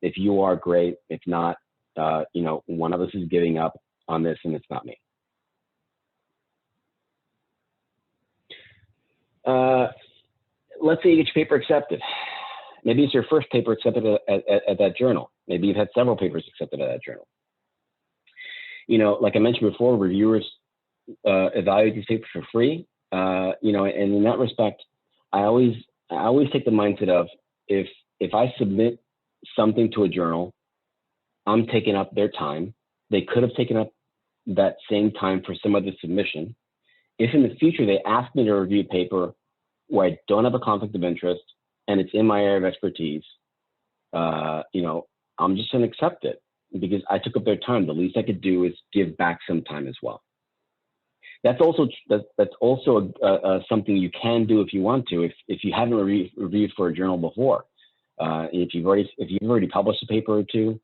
If you are, great. If not, one of us is giving up on this, and it's not me. Let's say you get your paper accepted. Maybe it's your first paper accepted at that journal. Maybe you've had several papers accepted at that journal. Like I mentioned before, reviewers evaluate these papers for free. And in that respect, I always take the mindset of, if I submit something to a journal, I'm taking up their time. They could have taken up that same time for some other submission. If in the future they ask me to review a paper where I don't have a conflict of interest and it's in my area of expertise, I'm just going to accept it because I took up their time. The least I could do is give back some time as well. That's also something you can do if you want to. If you haven't reviewed for a journal before, if you've already published a paper or two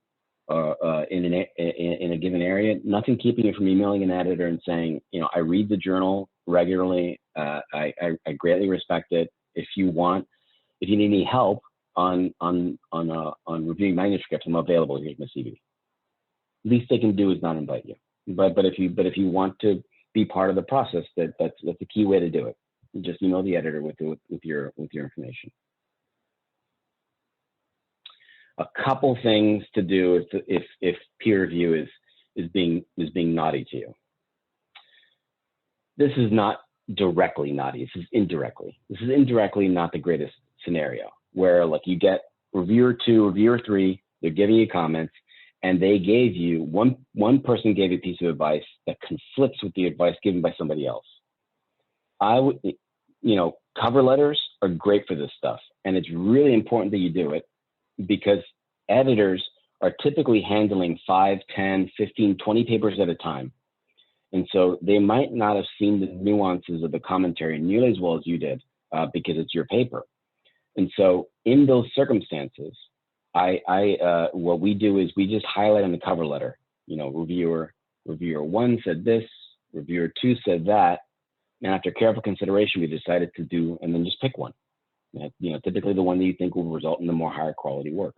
in a given area, nothing keeping you from emailing an editor and saying, I read the journal regularly. I greatly respect it. If you need any help on reviewing manuscripts, I'm available. Here's my CV. Least they can do is not invite you. But if you want to be part of the process, that's the key way to do it. You just email the editor with your information. A couple things to do if peer review is being naughty to you. This is not directly naughty. This is indirectly. This is indirectly not the greatest scenario, where like you get reviewer 2, reviewer 3, they're giving you comments, and they gave you one person gave you a piece of advice that conflicts with the advice given by somebody else. Cover letters are great for this stuff, and it's really important that you do it, because editors are typically handling 5, 10, 15, 20 papers at a time. And so they might not have seen the nuances of the commentary nearly as well as you did, because it's your paper. And so in those circumstances, what we do is we just highlight on the cover letter, reviewer 1 said this, reviewer 2 said that. And after careful consideration, we decided to do, and then just pick one. Typically the one that you think will result in the more higher quality work.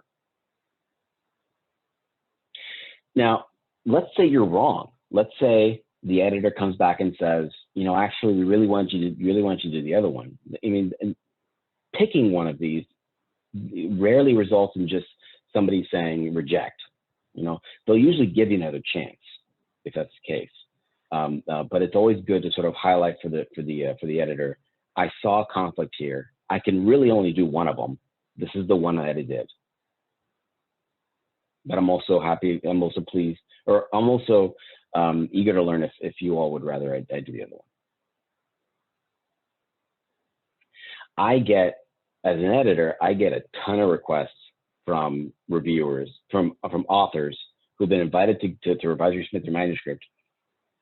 Now, let's say you're wrong. Let's say the editor comes back and says, actually, we really want you to do the other one. I mean, picking one of these rarely results in just somebody saying reject. They'll usually give you another chance if that's the case. But it's always good to sort of highlight for the editor, I saw a conflict here. I can really only do one of them. This is the one that I did. But I'm also happy, I'm also pleased, or I'm also eager to learn if you all would rather I do the other one. I get, as an editor, I get a ton of requests from reviewers, from authors who've been invited to revise or submit their manuscript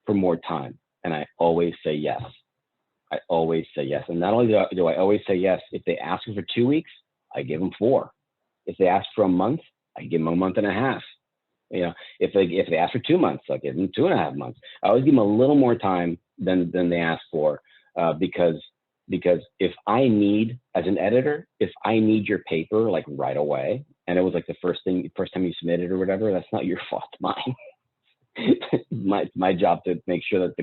for more time. And I always say yes. I always say yes. And not only do I always say yes, if they ask for 2 weeks, I give them 4. If they ask for a month, I give them a month and a half. You know, if they ask for 2 months, I'll give them 2.5 months. I always give them a little more time than they ask for, because if I need, as an editor, if I need your paper like right away, and it was like the first time you submitted or whatever, that's not your fault, mine. my job to make sure that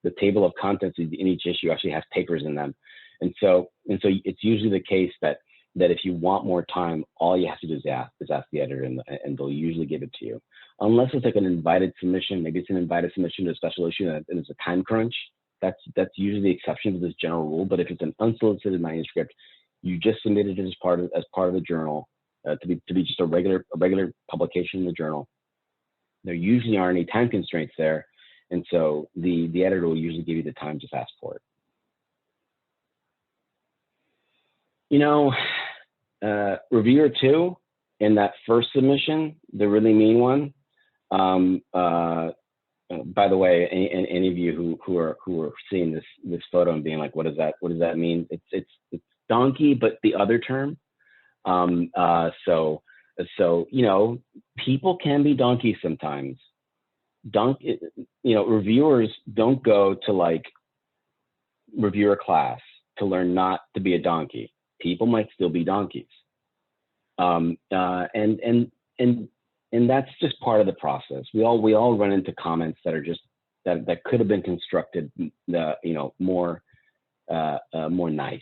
the table of contents in each issue actually has papers in them, and so it's usually the case that if you want more time, all you have to do is ask the editor, and they'll usually give it to you, unless it's like an invited submission. Maybe it's an invited submission to a special issue and it's a time crunch. That's usually the exception to this general rule. But if it's an unsolicited manuscript, you just submitted it as part of the journal, to be just a regular publication in the journal. There usually aren't any time constraints there, and so the editor will usually give you the time to fast forward. You know, reviewer 2 in that first submission, the really mean one. By the way, any of you who are seeing this photo and being like, what does that mean? It's donkey, but the other term. So, you know, people can be donkeys sometimes. Reviewers don't go to like reviewer class to learn not to be a donkey. People might still be donkeys. And that's just part of the process. We all run into comments that are just that could have been constructed, more nice.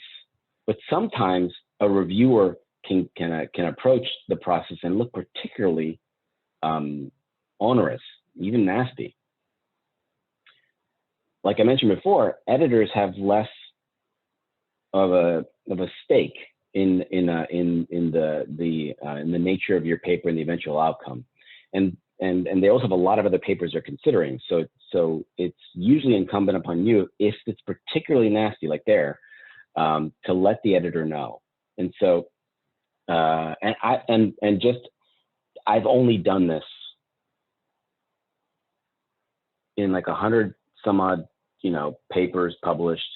But sometimes a reviewer can approach the process and look particularly onerous, even nasty. Like I mentioned before, editors have less of a stake in the nature of your paper and the eventual outcome, and they also have a lot of other papers they're considering. So it's usually incumbent upon you, if it's particularly nasty like there, to let the editor know. And so I've only done this in like 100 some odd papers published.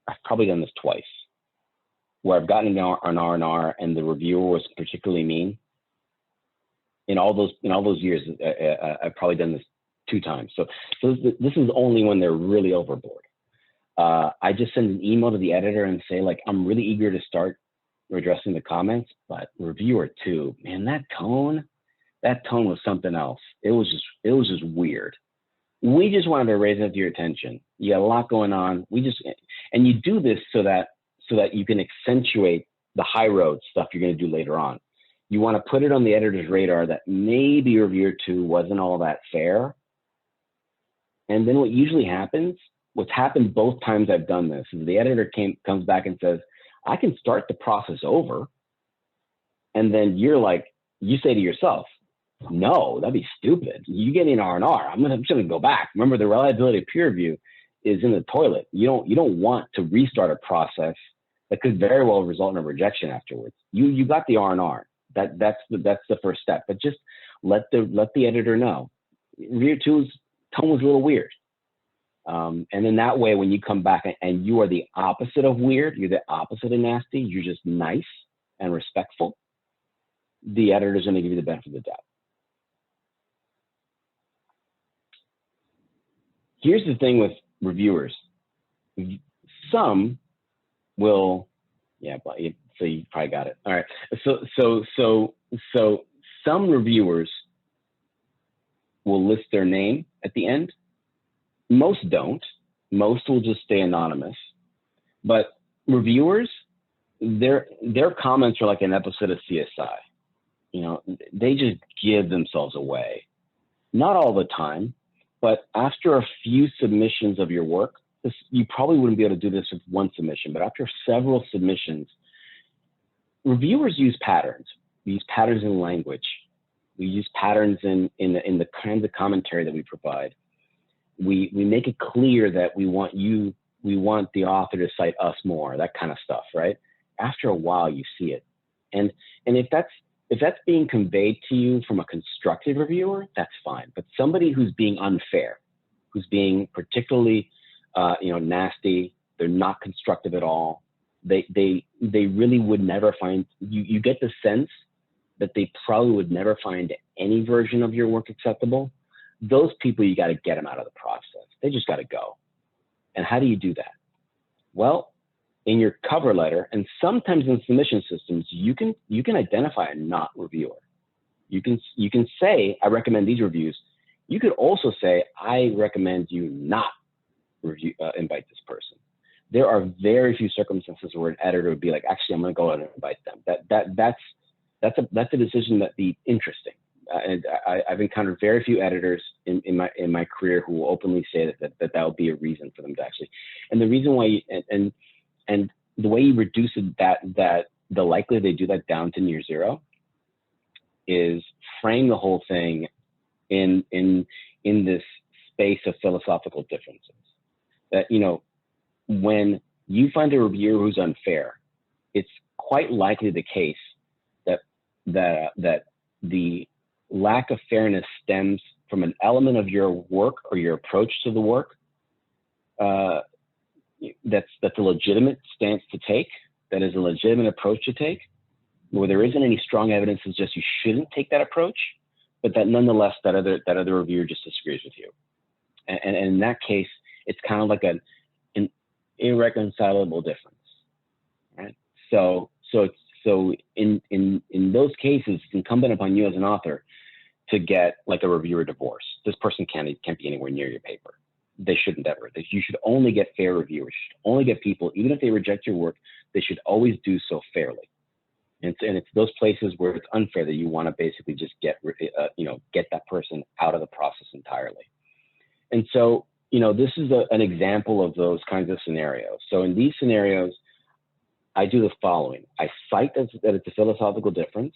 I've probably done this twice, where I've gotten an R&R and the reviewer was particularly mean. In all those years, I've probably done this 2 times. So this is only when they're really overboard. I just send an email to the editor and say, like, I'm really eager to start addressing the comments, but reviewer 2, man, that tone was something else. It was just weird. We just wanted to raise it to your attention. You got a lot going on. And you do this so that you can accentuate the high road stuff you're going to do later on. You want to put it on the editor's radar that maybe reviewer 2 wasn't all that fair. And then what usually happens, what's happened both times I've done this, is the editor comes back and says, I can start the process over. And then you say to yourself, no, that'd be stupid. You get an R&R. I'm just going to go back. Remember, the reliability of peer review is in the toilet. You don't want to restart a process that could very well result in a rejection afterwards. You got the R&R. That's the first step. But just let the editor know. Reviewer 2's tone was a little weird. And then that way, when you come back and you are the opposite of weird, you're the opposite of nasty, you're just nice and respectful, the editor's going to give you the benefit of the doubt. Here's the thing with reviewers. Some will, so you probably got it. All right. So some reviewers will list their name at the end. Most don't. Most will just stay anonymous. But reviewers, their comments are like an episode of CSI. They just give themselves away. Not all the time, but after a few submissions of your work, you probably wouldn't be able to do this with one submission, but after several submissions, reviewers use patterns. We use patterns in language. We use patterns in the kinds of commentary that we provide. We make it clear that we want you we want the author to cite us more, that kind of stuff, right? After a while, you see it. And if that's being conveyed to you from a constructive reviewer, that's fine. But somebody who's being unfair, who's being particularly, nasty, they're not constructive at all. They really would never find, you get the sense that they probably would never find any version of your work acceptable. Those people, you got to get them out of the process. They just got to go. And how do you do that? Well, in your cover letter, and sometimes in submission systems, you can identify a not reviewer. You can say, I recommend these reviews. You could also say, I recommend you not invite this person. There are very few circumstances where an editor would be like, actually, I'm going to go ahead and invite them. That's a decision that'd be interesting. And I've encountered very few editors in my career who will openly say that would be a reason for them to actually. And the reason why, and the way you reduce it, that the likelihood they do that down to near zero, is frame the whole thing in this space of philosophical differences. That, when you find a reviewer who's unfair, it's quite likely the case that the lack of fairness stems from an element of your work or your approach to the work that's a legitimate stance to take, that is a legitimate approach to take, where there isn't any strong evidence to suggest you shouldn't take that approach, but that nonetheless that other reviewer just disagrees with you. And in that case, it's kind of like an irreconcilable difference, right? So in those cases, it's incumbent upon you as an author to get like a reviewer divorce. This person can't be anywhere near your paper. They shouldn't ever. You should only get fair reviewers. You should only get people, even if they reject your work, they should always do so fairly. And it's those places where it's unfair that you want to basically just get that person out of the process entirely. And so, this is an example of those kinds of scenarios. So in these scenarios, I do the following. I cite that it's a philosophical difference.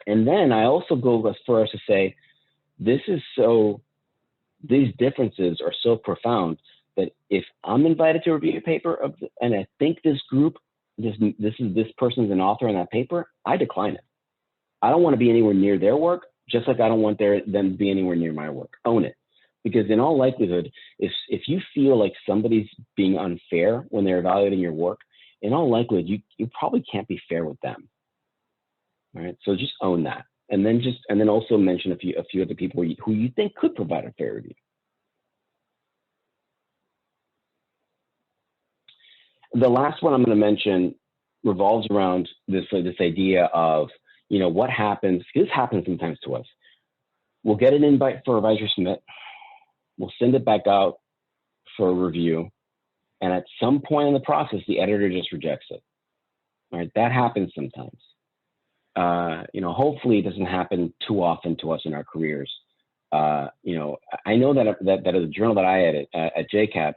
And then I also go as far as to say, these differences are so profound that if I'm invited to review a paper and I think this group, this person's an author on that paper, I decline it. I don't want to be anywhere near their work, just like I don't want them to be anywhere near my work. Own it. Because in all likelihood, if you feel like somebody's being unfair when they're evaluating your work, in all likelihood, you probably can't be fair with them. All right, so just own that, and then also mention a few other people who you think could provide a fair review. The last one I'm going to mention revolves around this idea of what happens. This happens sometimes to us. We'll get an invite for a Resubmit. We'll send it back out for a review, and at some point in the process, the editor just rejects it. All right, that happens sometimes. Hopefully it doesn't happen too often to us in our careers. I know that at a journal that I edit at JCAP,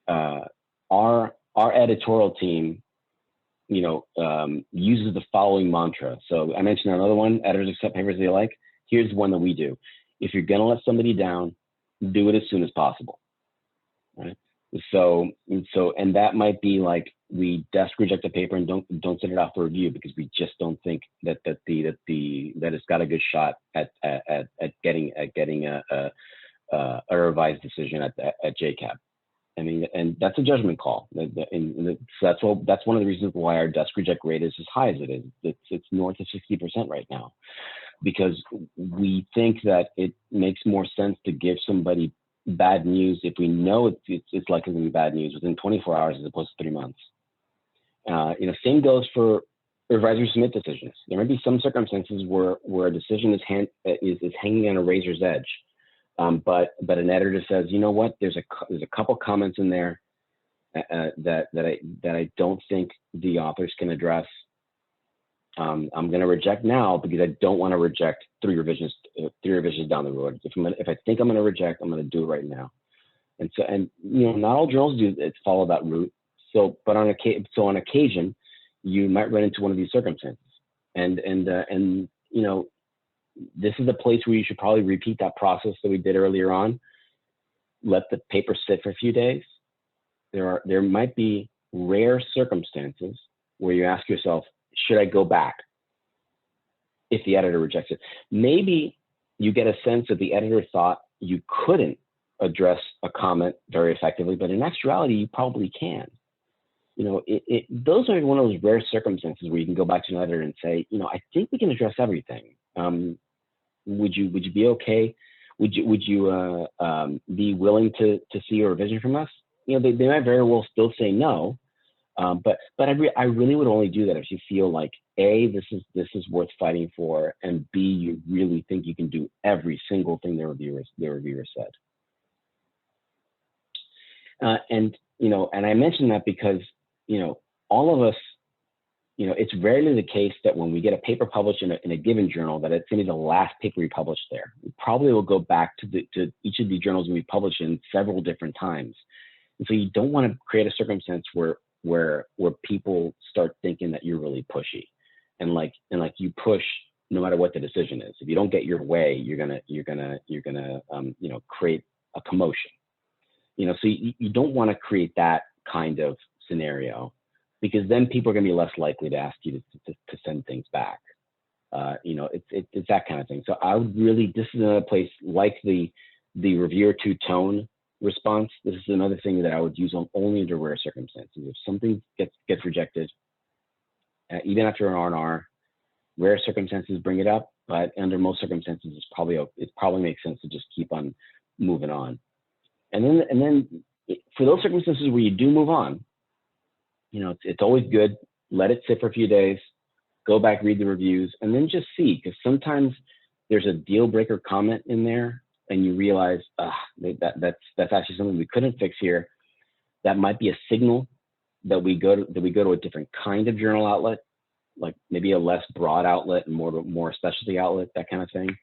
our editorial team, uses the following mantra. So I mentioned another one: editors accept papers they like. Here's one that we do: if you're gonna let somebody down, do it as soon as possible. Right? And that might be like, we desk reject a paper and don't send it out for review because we just don't think that it's got a good shot at getting a revised decision at JCAP. I mean, and that's a judgment call. So that's one of the reasons why our desk reject rate is as high as it is. It's north of 60% right now, because we think that it makes more sense to give somebody bad news if we know it's likely to be bad news within 24 hours as opposed to 3 months. Same goes for advisory submit decisions. There may be some circumstances where a decision is hanging on a razor's edge, but an editor says, you know what, there's a couple comments in there that I don't think the authors can address. I'm going to reject now because I don't want to reject three revisions down the road. If I think I'm going to reject, I'm going to do it right now. And not all journals follow that route. So on occasion, you might run into one of these circumstances, and this is a place where you should probably repeat that process that we did earlier on. Let the paper sit for a few days, there might be rare circumstances where you ask yourself, should I go back if the editor rejects it? Maybe you get a sense that the editor thought you couldn't address a comment very effectively, but in actuality, you probably can. You know, those are one of those rare circumstances where you can go back to an editor and say, you know, I think we can address everything. Would you be okay? Would you be willing to see a revision from us? You know, they might very well still say no, but I really would only do that if you feel like A, this is worth fighting for, and B, you really think you can do every single thing the reviewer said. And you know, and I mention that because, you know, all of us, you know, it's rarely the case that when we get a paper published in a given journal that it's going to be the last paper we publish there. We probably will go back to each of the journals we publish in several different times. And so you don't want to create a circumstance where people start thinking that you're really pushy, and like you push no matter what the decision is. If you don't get your way, you're gonna you know, create a commotion. You know, so you don't want to create that kind of scenario, because then people are going to be less likely to ask you to send things back. You know, it's that kind of thing. So I would really, this is another place like the reviewer to tone response. This is another thing that I would use only under rare circumstances. If something gets rejected, even after an R&R, rare circumstances bring it up, but under most circumstances, it probably makes sense to just keep on moving on. And then for those circumstances where you do move on, you know, it's always good, let it sit for a few days, go back, read the reviews, and then just see, because sometimes there's a deal breaker comment in there and you realize that's actually something we couldn't fix here. That might be a signal that we go to a different kind of journal outlet, like maybe a less broad outlet and more specialty outlet, that kind of thing.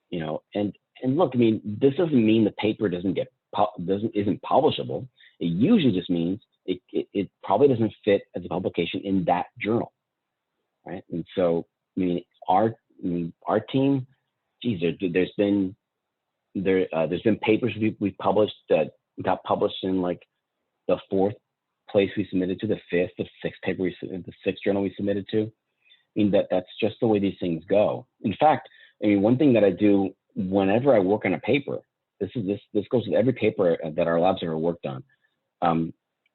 You know, and look, I mean, this doesn't mean the paper isn't publishable. It usually just means it probably doesn't fit as a publication in that journal, right? And so, I mean, our team, geez, there's been papers we've published that got published in like the 4th place we submitted to, the 5th, the 6th paper the 6th journal we submitted to. I mean, that's just the way these things go. In fact, I mean, one thing that I do whenever I work on a paper, this goes with every paper that our labs ever worked on.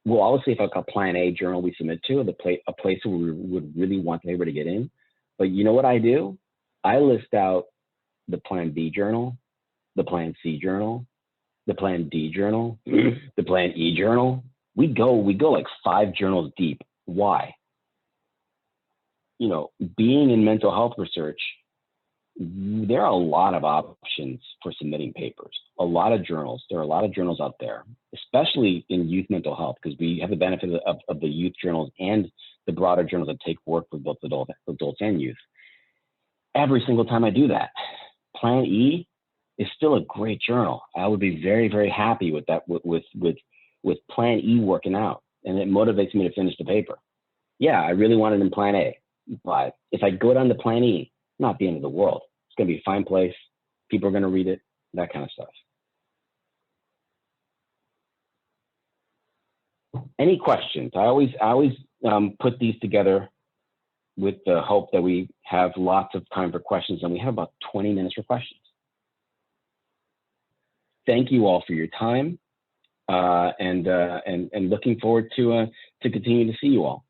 We'll always see if like a Plan A journal we submit to, a place where we would really want the paper to get in. But you know what I do? I list out the Plan B journal, the Plan C journal, the Plan D journal, the Plan E journal. We go like 5 journals deep. Why? You know, being in mental health research, there are a lot of options for submitting papers. There are a lot of journals out there, especially in youth mental health, because we have the benefit of the youth journals and the broader journals that take work with both adults and youth. Every single time I do that, Plan E is still a great journal. I would be very, very happy with that, with Plan E working out, and it motivates me to finish the paper. Yeah, I really want it in Plan A, but if I go down to Plan E, not the end of the world. It's going to be a fine place. People are going to read it, that kind of stuff. Any questions? I always put these together with the hope that we have lots of time for questions, and we have about 20 minutes for questions. Thank you all for your time, and looking forward to continue to see you all.